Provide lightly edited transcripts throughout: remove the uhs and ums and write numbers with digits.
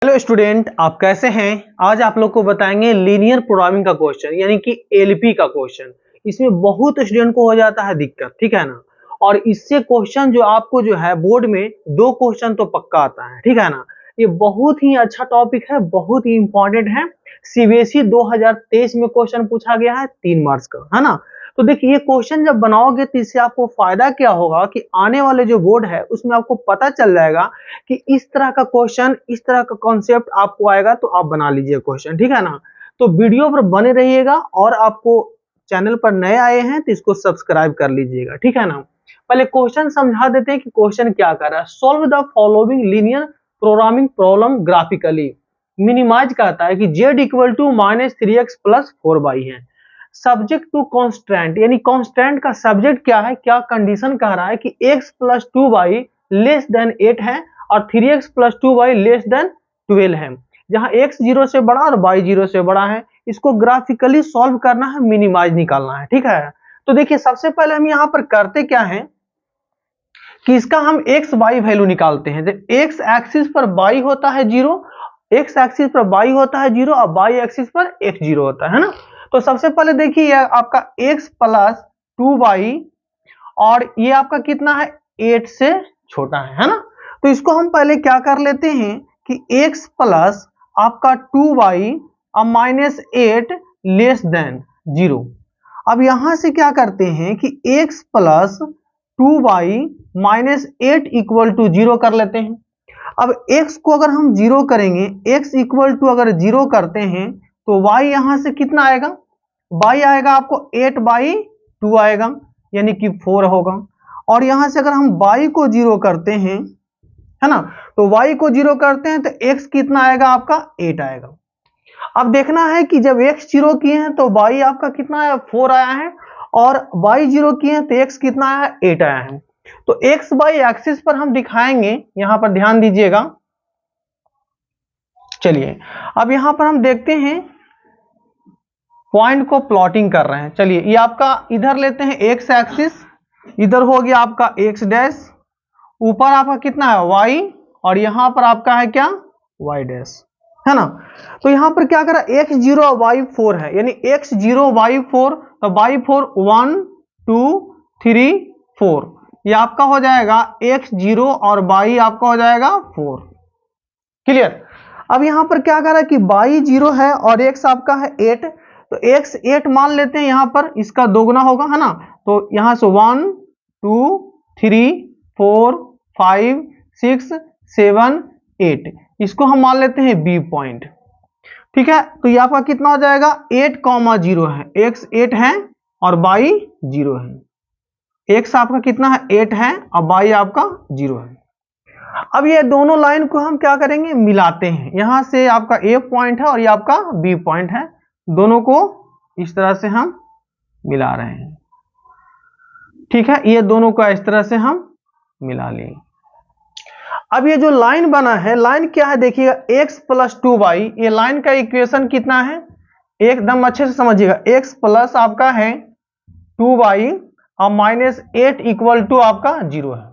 Hello student, आप कैसे हैं। आज आप लोग को बताएंगे लीनियर प्रोग्रामिंग का क्वेश्चन यानी कि एलपी का क्वेश्चन। इसमें बहुत स्टूडेंट को हो जाता है दिक्कत, ठीक है ना। और इससे क्वेश्चन जो आपको जो है बोर्ड में 2 क्वेश्चन तो पक्का आता है, ठीक है ना। ये बहुत ही अच्छा टॉपिक है, बहुत ही इंपॉर्टेंट है। सीबीएसई 2023 में क्वेश्चन पूछा गया है 3 मार्क्स का, है ना। तो देखिए ये क्वेश्चन जब बनाओगे तो इससे आपको फायदा क्या होगा कि आने वाले जो बोर्ड है उसमें आपको पता चल जाएगा कि इस तरह का क्वेश्चन, इस तरह का कॉन्सेप्ट आपको आएगा तो आप बना लीजिए क्वेश्चन, ठीक है ना। तो वीडियो पर बने रहिएगा और आपको चैनल पर नए आए हैं तो इसको सब्सक्राइब कर लीजिएगा, ठीक है ना। पहले क्वेश्चन समझा देते हैं कि क्वेश्चन क्या कर रहा है। Solve the following linear programming problem graphically. Minimize कहता है कि z equal to -3x plus 4y है। सब्जेक्ट टू कॉन्स्टेंट यानी कॉन्स्टेंट का सब्जेक्ट क्या है, क्या कंडीशन कह रहा है कि x plus 2y less than 8 है और 3x plus 2y less than 12 है। जहां x 0 से बड़ा और y 0 से बड़ा है। इसको ग्राफिकली सॉल्व करना है, मिनिमाइज निकालना है, ठीक है। तो देखिए सबसे पहले हम यहाँ पर करते क्या है कि इसका हम x y वैल्यू निकालते हैं। जब x एक्सिस पर y होता है 0, x एक्सिस पर y होता है 0 और y एक्सिस पर x 0 होता है ना। तो सबसे पहले देखिए आपका x प्लस 2y और ये आपका कितना है 8 से छोटा है ना। तो इसको हम पहले क्या कर लेते हैं कि x प्लस आपका 2y और -8 लेस देन 0। अब यहां से क्या करते हैं कि x plus 2y -8 equal to 0 कर लेते हैं। अब x को अगर हम 0 करेंगे, x इक्वल टू अगर 0 करते हैं तो y यहां से कितना आएगा, y आएगा आपको 8/2 आएगा यानी कि 4 होगा। और यहां से अगर हम y को 0 करते हैं, है ना, तो y को 0 करते हैं तो x कितना आएगा आपका 8 आएगा। अब देखना है कि जब x 0 किए हैं तो y आपका कितना आया 4 आया है और y 0 किए हैं तो x कितना आया 8 आया है। तो x y एक्सिस पर हम दिखाएंगे, यहां पर ध्यान दीजिएगा। चलिए अब यहां पर हम देखते हैं पॉइंट को प्लॉटिंग कर रहे हैं। चलिए ये आपका इधर लेते हैं x एक्सिस, इधर हो गया आपका x डैश, ऊपर आपका कितना है y और यहां पर आपका है क्या y डैश, है ना। तो यहां पर क्या करा x 0 y4 है यानी x 0 y4, तो y4 1 2 3 4, ये आपका हो जाएगा x 0 और y आपका हो जाएगा 4। क्लियर। अब यहां पर क्या करा कि y 0 है और x आपका है 8, तो x 8 मान लेते हैं, यहां पर इसका दोगुना होगा, है ना। तो यहां से 1 2 3 4 5 6 7 8, इसको हम मान लेते हैं बी पॉइंट, ठीक है। तो ये आपका कितना हो जाएगा 8,0 है, x 8 है और y 0 है। x आपका कितना है 8 है और y आपका 0 है। अब ये दोनों लाइन को हम क्या करेंगे मिलाते हैं। यहां से आपका a पॉइंट है और ये आपका b पॉइंट है, दोनों को इस तरह से हम मिला रहे हैं, ठीक है। ये दोनों को इस तरह से हम मिला लिए। अब ये जो लाइन बना है, लाइन क्या है देखिएगा x प्लस 2y, ये लाइन का इक्वेशन कितना है एकदम अच्छे से समझिएगा। x प्लस आपका है 2y और -8 इक्वल टू आपका 0 है,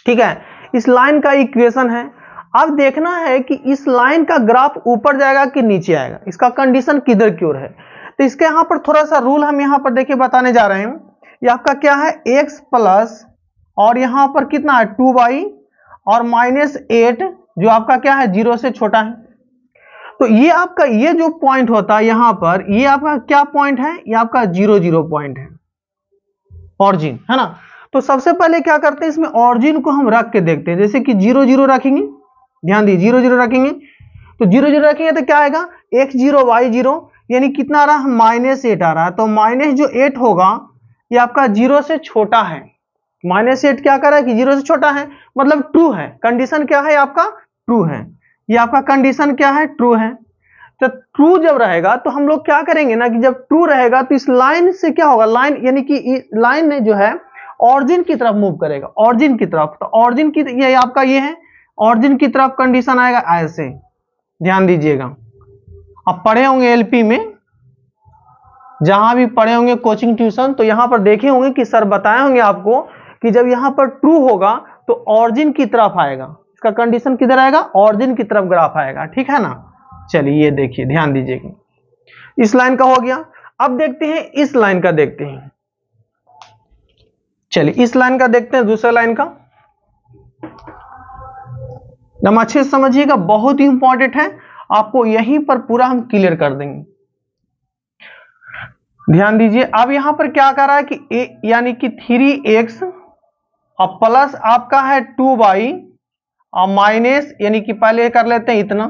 ठीक है। इस लाइन का इक्वेशन है। अब देखना है कि इस लाइन का ग्राफ ऊपर जाएगा कि नीचे आएगा, इसका कंडीशन किधर की ओर है। तो इसके यहां पर थोड़ा सा रूल हम यहां पर देखिए बताने जा रहे हैं। ये आपका क्या है x प्लस और यहां पर कितना है 2y और -8 जो आपका क्या है 0 से छोटा है। तो ये आपका ये जो पॉइंट होता है यहां पर, ये आपका क्या पॉइंट है, ये आपका 0 0 पॉइंट है, ऑरिजिन, है ना। तो सबसे पहले क्या करते हैं इसमें ऑरिजिन को हम रख के देखते हैं। जैसे कि 0 0 रखेंगे, ध्यान दीजिए 0 0 रखेंगे तो 0 0 रखेंगे तो क्या आएगा x 0 y 0 यानी कितना आ रहा है -8 आ रहा है। तो माइनस जो 8 होगा ये आपका 0 से छोटा है। -8 क्या कर रहा है कि 0 से छोटा है, मतलब ट्रू है। कंडीशन क्या है आपका ट्रू है, ये आपका कंडीशन क्या है ट्रू है। तो ट्रू जब रहेगा तो हम लोग क्या करेंगे ना कि जब ट्रू रहेगा तो इस लाइन से क्या होगा, लाइन यानी कि लाइन ने जो है ऑरिजिन की तरफ मूव करेगा, ऑरिजिन की तरफ। तो ऑरिजिन की ये आपका ये है ऑरिजिन की तरफ कंडीशन आएगा ऐसे, ध्यान दीजिएगा। अब पढ़े होंगे एलपी में, जहां भी पढ़े होंगे कोचिंग ट्यूशन, तो यहां पर देखे होंगे कि सर बताए होंगे आपको कि जब यहां पर ट्रू होगा तो ऑरिजिन की तरफ आएगा। इसका कंडीशन किधर आएगा, ऑरिजिन की तरफ ग्राफ आएगा, ठीक है ना। चलिए ये देखिए, ध्यान दीजिएगा, इस लाइन का हो गया। अब देखते हैं इस लाइन का, देखते हैं, चलिए इस लाइन का देखते हैं, दूसरे लाइन का हम अच्छे से समझिएगा, बहुत ही इंपॉर्टेंट है, आपको यहीं पर पूरा हम क्लियर कर देंगे। ध्यान दीजिए, अब यहां पर क्या कर रहा है कि यानी कि 3x और प्लस आपका है 2y और माइनस, यानी कि पहले कर लेते हैं इतना,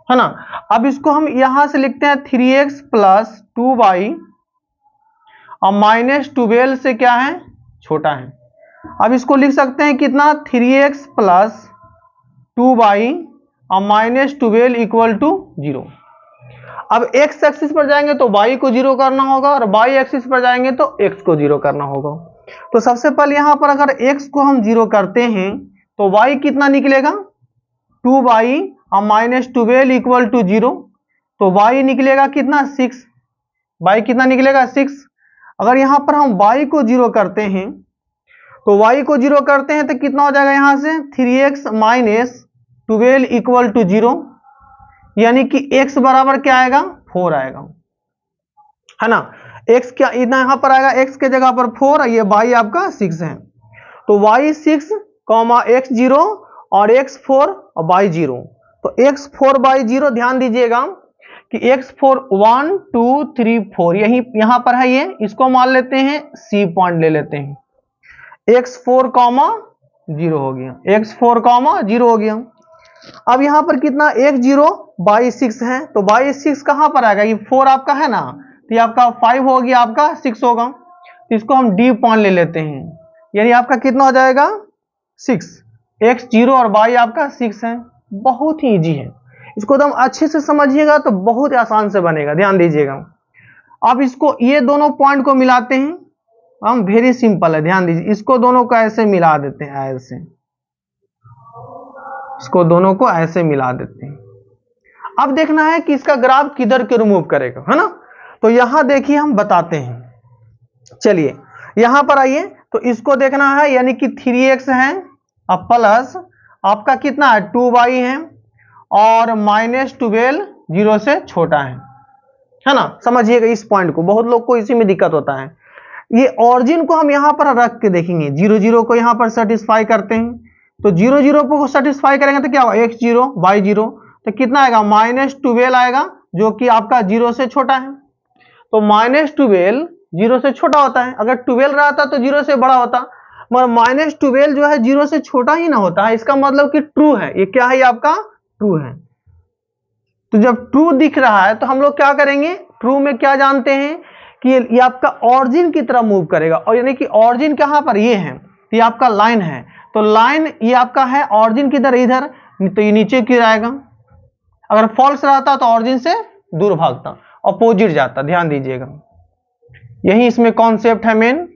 है ना। अब इसको हम यहां से लिखते हैं 3x प्लस 2y और माइनस 12 से क्या है, छोटा है। अब इसको लिख सकते हैं कितना, 3x प्लस 2y और माइनस 12 इक्वल टू 0। अब x एक्सिस पर जाएंगे तो y को 0 करना होगा और y एक्सिस पर जाएंगे तो x को 0 करना होगा। तो सबसे पहले यहां पर अगर x को हम 0 करते हैं तो y कितना निकलेगा, 2y और माइनस 12 इक्वल टू 0। तो y निकलेगा कितना, 6। y कितना निकलेगा, 6। अगर यहां पर हम y को 0 करते हैं तो y को 0 करते हैं तो कितना हो जाएगा, यहां से 3x माइनस 12 इक्वल टू 0, यानी कि x बराबर क्या आएगा, 4 आएगा, है ना। x क्या इतना यहां पर आएगा, x के जगह पर 4, ये y आपका 6 है। तो y 6, x 0 और x 4 और y 0। तो x 4 y 0, ध्यान दीजिएगा कि x 4 1 2 3 4 यही यहां पर है, ये इसको मान लेते हैं C पॉइंट ले लेते हैं, x 4 0 हो गया, x 4 0 हो गया। अब यहां पर कितना, x 0 y 6 है, तो y 6 कहां पर आएगा, ये 4 आपका है ना, तो ये आपका 5 हो गया, आपका 6 होगा। तो इसको हम D पॉइंट ले लेते हैं, यानी आपका कितना हो जाएगा, 6। x 0 और y आपका 6 है, बहुत ही इजी है, इसको एकदम अच्छे से समझिएगा तो बहुत आसान से बनेगा, ध्यान दीजिएगा। अब इसको ये दोनों पॉइंट को मिलाते हैं हम, वेरी सिंपल है, ध्यान दीजिए, इसको दोनों को ऐसे मिला देते हैं, ऐसे इसको दोनों को ऐसे मिला देते हैं। अब देखना है कि इसका ग्राफ किधर के रिमूव करेगा, है ना। तो यहां देखिए हम बताते हैं, चलिए यहां पर आइए, तो इसको देखना है, यानी कि 3x है और प्लस आपका कितना है, 2y है और माइनस 12 0 से छोटा है ना। समझिएगा इस पॉइंट को, बहुत लोग को इसी में दिक्कत होता है। ये ऑरिजिन को हम यहां पर रख के देखेंगे, 0 0 को यहां पर सेटिस्फाई करते हैं, तो 0 0 को सेटिस्फाई करेंगे तो क्या होगा, x 0 y 0, तो कितना आएगा, माइनस 12 आएगा, जो कि आपका 0 से छोटा है। तो माइनस 12 0 से छोटा होता है, अगर 12 रहता तो 0 से बड़ा होता, मगर माइनस 12 जो है 0 से छोटा ही ना होता है, इसका मतलब कि ट्रू है, ये क्या है, ये आपका ट्रू है। तो जब ट्रू दिख रहा है तो हम लोग क्या करेंगे, ट्रू में क्या जानते हैं कि ये आपका ऑरिजिन की तरफ मूव करेगा, और यानी कि ऑरिजिन कहां पर, ये है, ये आपका लाइन है, तो लाइन ये आपका है ऑरिजिन किधर, इधर, तो ये नीचे की आएगा। अगर फॉल्स रहता तो ऑरिजिन से दूर भागता, अपोजिट जाता, ध्यान दीजिएगा, यही इसमें कॉन्सेप्ट है मेन।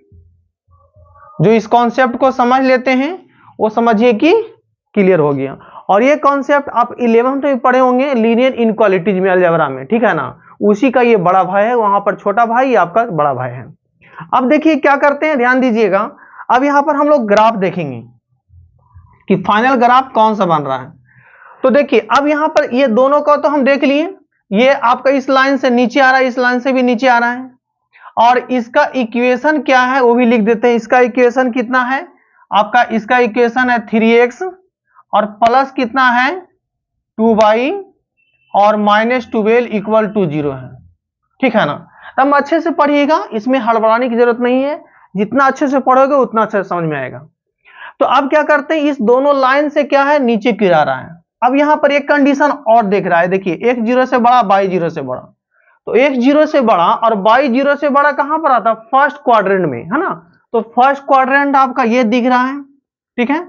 जो इस कॉन्सेप्ट को समझ लेते हैं वो समझिए कि क्लियर हो गया। और ये कॉन्सेप्ट आप 11th में पढ़े होंगे लीनियर इनक्वालिटीज में, अलजेब्रा में, ठीक है ना, उसी का ये बड़ा भाई है, वहां पर छोटा भाई, ये आपका बड़ा भाई है। अब देखिए क्या करते हैं, ध्यान दीजिएगा, अब यहां पर हम लोग ग्राफ देखेंगे कि फाइनल ग्राफ कौन सा बन रहा है। तो देखिए अब यहां पर ये दोनों का तो हम देख लिए, ये आपका इस लाइन से नीचे आ रहा है, इस लाइन से भी नीचे आ रहा है, और इसका इक्वेशन क्या है वो भी लिख देते हैं। इसका इक्वेशन कितना है आपका, इसका इक्वेशन है 3x और प्लस कितना है 2y और माइनस 12 इक्वल टू 0 है, ठीक है ना। तब अच्छे से पढ़िएगा, इसमें हड़बड़ाने की जरूरत नहीं है, जितना अच्छे से पढ़ोगे उतना अच्छे से समझ में आएगा। तो अब क्या करते हैं, इस दोनों लाइन से क्या है, नीचे गिरा रहा है। अब यहां पर एक कंडीशन और देख रहा है, देखिए x 0 से बड़ा, y 0 से बड़ा, तो x 0 से बड़ा और y 0 से बड़ा कहां पर आता है, फर्स्ट क्वाड्रेंट में, है ना। तो फर्स्ट क्वाड्रेंट आपका ये दिख रहा है, ठीक है।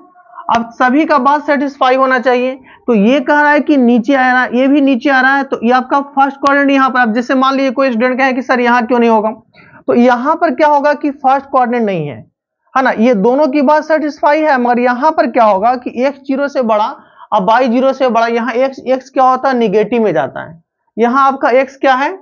अब सभी का बात सेटिस्फाई होना चाहिए, तो ये कह रहा है कि नीचे आ रहा है, ये भी नीचे आ रहा है, तो ये आपका फर्स्ट क्वाड्रेंट यहां पर। अब जैसे मान लीजिए कोई स्टूडेंट कहे कि सर यहां क्यों नहीं होगा, तो यहां पर क्या होगा कि फर्स्ट क्वाड्रेंट नहीं है ना, ये दोनों की बात सेटिस्फाई है, मगर यहां पर क्या होगा कि x 0 से बड़ा और y 0 से बड़ा, यहां x क्या होता है, निगेटिव में जाता है, यहां आपका x क्या है,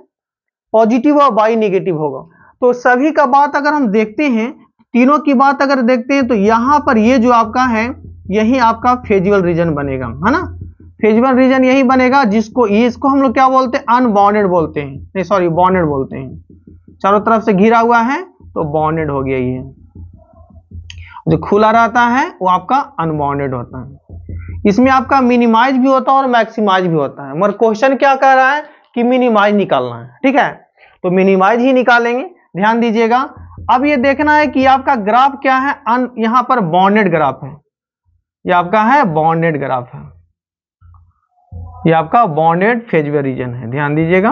पॉजिटिव और y निगेटिव होगा। तो सभी का बात अगर हम देखते हैं, तीनों की बात अगर देखते हैं, तो यहां पर ये जो आपका है यही आपका फेजिबल रीजन बनेगा, है ना। फेजिबल रीजन यही बनेगा जिसको इसको हम लोग क्या बोलते हैं, अनबॉन्डेड बोलते हैं, नहीं सॉरी बॉन्डेड बोलते हैं। चारों तरफ से घिरा हुआ है तो बॉन्डेड हो गया। ये जो खुला रहता है वो आपका अनबॉन्डेड होता है। इसमें आपका मिनिमाइज भी होता है और मैक्सिमाइज भी होता है, मगर क्वेश्चन क्या कह रहा है कि मिनिमाइज निकालना है, ठीक है, तो मिनिमाइज ही निकालेंगे, ध्यान दीजिएगा। अब ये देखना है कि आपका ग्राफ क्या है, यहां पर बॉन्डेड ग्राफ है, ये आपका है बॉन्डेड ग्राफ है, ये आपका बॉन्डेड फेजिबल रीजन है, ध्यान दीजिएगा।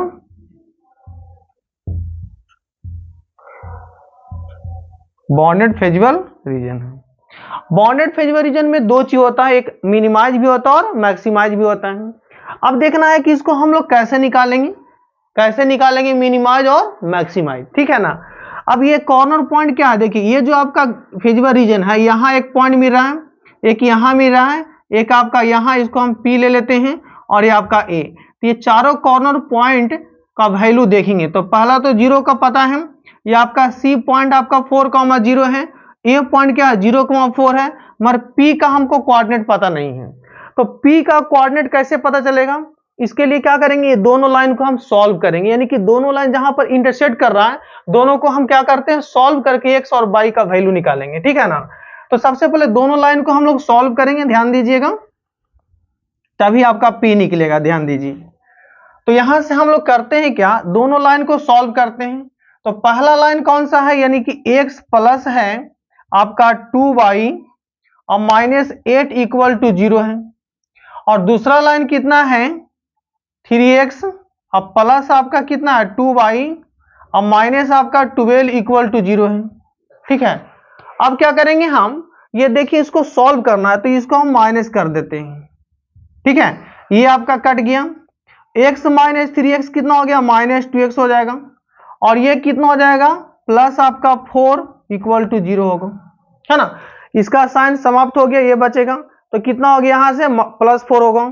बॉन्डेड फेजिबल रीजन है। बॉन्डेड फेजिबल रीजन में दो चीज होता है, एक मिनिमाइज भी होता है और मैक्सिमाइज भी होता है। अब देखना है कि इसको हम लोग कैसे निकालेंगे मिनिमाइज और मैक्सिमाइज, ठीक है ना। अब ये कॉर्नर पॉइंट क्या है, देखिए ये जो आपका फेजिबल रीजन है, यहाँ एक पॉइंट मिल रहा है, एक यहाँ मिल रहा है, एक आपका यहाँ, इसको हम P ले लेते हैं, और ये आपका A। तो ये चारों कॉर्नर पॉइंट का वैल्यू देखेंगे तो पहला तो 0 का पता है, ये आपका C पॉइंट आपका 4,0 है, A पॉइंट क्या है 0,4 है, मगर P का हमको कोऑर्डिनेट पता नहीं है। तो P का कोऑर्डिनेट कैसे पता चलेगा, इसके लिए क्या करेंगे, ये दोनों लाइन को हम सॉल्व करेंगे, यानी कि दोनों लाइन जहां पर इंटरसेक्ट कर रहा है दोनों को हम क्या करते हैं, सॉल्व करके x और y का वैल्यू निकालेंगे, ठीक है ना। तो सबसे पहले दोनों लाइन को हम लोग सॉल्व करेंगे, ध्यान दीजिएगा, तभी आपका P निकलेगा, ध्यान दीजिए। तो यहां से हम लोग करते हैं क्या, दोनों लाइन को सॉल्व करते हैं। तो पहला लाइन कौन सा है, यानी कि x प्लस है आपका 2y और -8 इक्वल टू 0 है, और दूसरा लाइन कितना है 3x और प्लस आपका कितना है 2y और माइनस आपका 12 इक्वल टू 0 है, ठीक है। अब क्या करेंगे हम, ये देखिए इसको सॉल्व करना है तो इसको हम माइनस कर देते हैं, ठीक है, ये आपका कट गया, x माइनस 3x कितना हो गया -2x हो जाएगा, और ये कितना हो जाएगा प्लस आपका 4 इक्वल टू 0 होगा, है ना। इसका साइन समाप्त हो गया, ये बचेगा, तो कितना हो गया यहां से +4 होगा,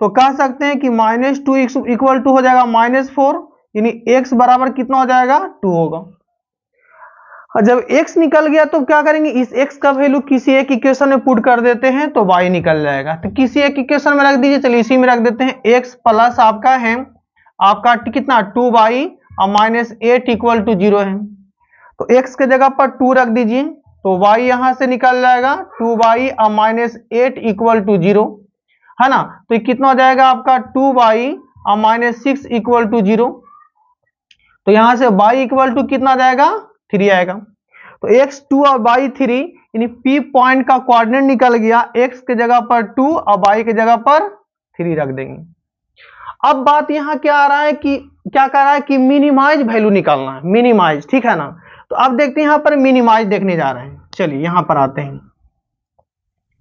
तो कह सकते हैं कि -2 इक्वल टू हो जाएगा -4, यानी x बराबर कितना हो जाएगा 2 होगा। और जब x निकल गया तो क्या करेंगे, इस x का वैल्यू किसी एक इक्वेशन में पुट कर देते हैं तो y निकल जाएगा, तो किसी एक इक्वेशन में रख दीजिए, चलिए इसी में रख देते हैं, x प्लस आपका है आपका कितना 2y और -8 इक्वल टू 0 है, तो x के जगह पर 2 रख दीजिए, तो y यहां से निकल जाएगा 2y और -8 इक्वल टू 0, है ना। तो ये कितना हो जाएगा आपका 2y और -6 इक्वल टू 0, तो यहां से y इक्वल टू कितना जाएगा 3 आएगा, तो x 2 और y 3, यानी P पॉइंट का कोऑर्डिनेट निकल गया, x के जगह पर 2 और y के जगह पर 3 रख देंगे। अब बात यहां क्या आ रहा है कि क्या कह रहा है कि मिनिमाइज वैल्यू निकालना है, मिनिमाइज, ठीक है ना। तो अब देखते हैं यहां पर मिनिमाइज देखने जा रहे हैं, चलिए यहां पर आते हैं,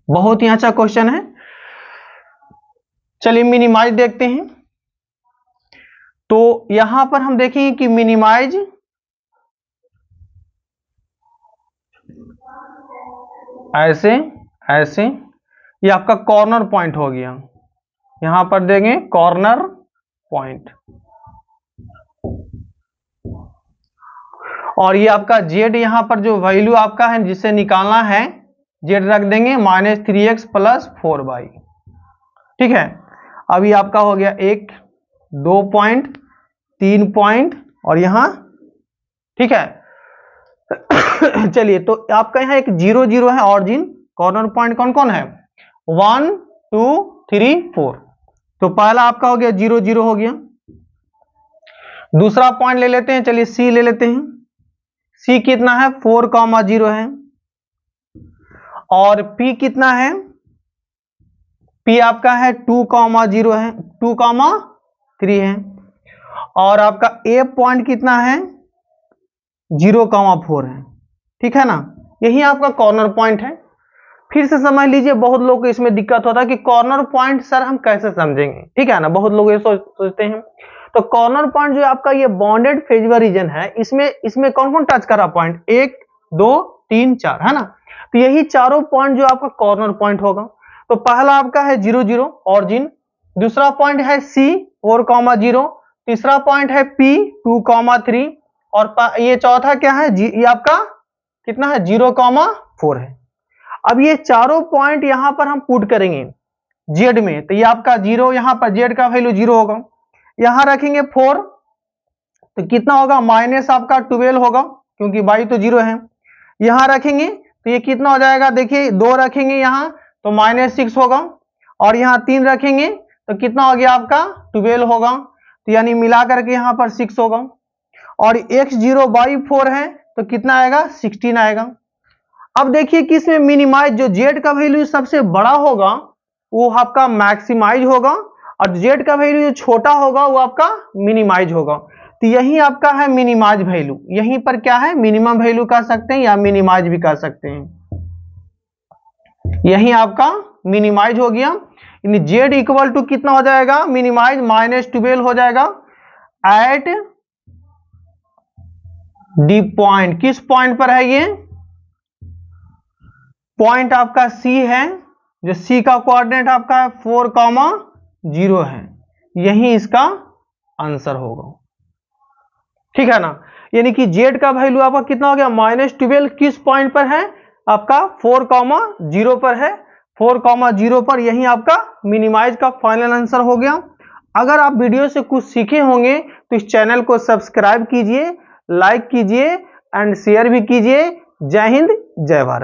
बहुत ही अच्छा क्वेश्चन है, चलिए मिनिमाइज देखते हैं। तो यहां पर हम देखेंगे कि मिनिमाइज ऐसे ऐसे, ये आपका कॉर्नर पॉइंट हो गया, यहां पर देंगे कॉर्नर पॉइंट, और ये आपका z यहां पर जो वैल्यू आपका है जिसे निकालना है z रख देंगे -3x + 4y, ठीक है। अभी आपका हो गया 1 2 पॉइंट 3 पॉइंट और यहां, ठीक है। चलिए तो आपका यहां एक 0 0 है, ऑरिजिन कॉर्नर पॉइंट कौन कौन है 1 2 3 4, तो पहला आपका हो गया 0 0 हो गया। दूसरा पॉइंट ले लेते हैं, चलिए C ले लेते हैं, C कितना है 4,0 है, और P कितना है, P आपका है 2,0 है, 2,3 है, और आपका A पॉइंट कितना है 0,4 है, ठीक है ना। यही आपका कॉर्नर पॉइंट है। फिर से समझ लीजिए, बहुत लोग को इसमें दिक्कत होता है कि कॉर्नर पॉइंट सर हम कैसे समझेंगे, ठीक है ना, बहुत लोग ये सोचते हैं। तो कॉर्नर पॉइंट जो आपका ये बॉन्डेड फेजिबल रीजन है, इसमें कौन कौन टच कर रहा पॉइंट 1 2 3 4, है ना। तो यही चारों पॉइंट जो आपका कॉर्नर पॉइंट होगा। तो पहला आपका है 0 0 ऑरिजिन, दूसरा पॉइंट है C 4,0, तीसरा पॉइंट है P 2,3, और ये चौथा क्या है ये आपका कितना है 0,4 है। अब ये चारों पॉइंट यहां पर हम पुट करेंगे जेड में, तो ये आपका 0, यहां पर जेड का वैल्यू 0 होगा। यहां रखेंगे 4, तो कितना होगा माइनस आपका 12 होगा, क्योंकि y तो 0 है। यहां रखेंगे तो ये कितना हो जाएगा, देखिए 2 रखेंगे यहां तो -6 होगा, और यहां 3 रखेंगे तो कितना हो गया आपका 12 होगा, तो यानी मिला करके यहां पर 6 होगा। और x0 बाई 4 है तो कितना आएगा 16 आएगा। अब देखिए कि इसमें मिनिमाइज जो z का वैल्यू सबसे बड़ा होगा वो आपका मैक्सिमाइज होगा, और z का वैल्यू जो छोटा होगा वो आपका मिनिमाइज होगा। तो यही आपका है मिनिमाइज वैल्यू, यहीं पर क्या है मिनिमम वैल्यू कह सकते हैं या मिनिमाइज भी कह सकते हैं। यही आपका मिनिमाइज हो गया, यानी z इक्वल टू कितना हो जाएगा मिनिमाइज -12 हो जाएगा एट डी पॉइंट। किस पॉइंट पर है ये पॉइंट आपका C है, जो C का कोऑर्डिनेट आपका है 4,0 है, यही इसका आंसर होगा। ठीक है ना, यानी कि z का वैल्यू आपका कितना हो गया -12, किस पॉइंट पर है आपका 4,0 पर है, 4,0 पर, यही आपका मिनिमाइज का फाइनल आंसर हो गया। अगर आप वीडियो से कुछ सीखे होंगे तो इस चैनल को सब्सक्राइब कीजिए, लाइक कीजिए एंड शेयर भी कीजिए। जय हिंद, जय भारत।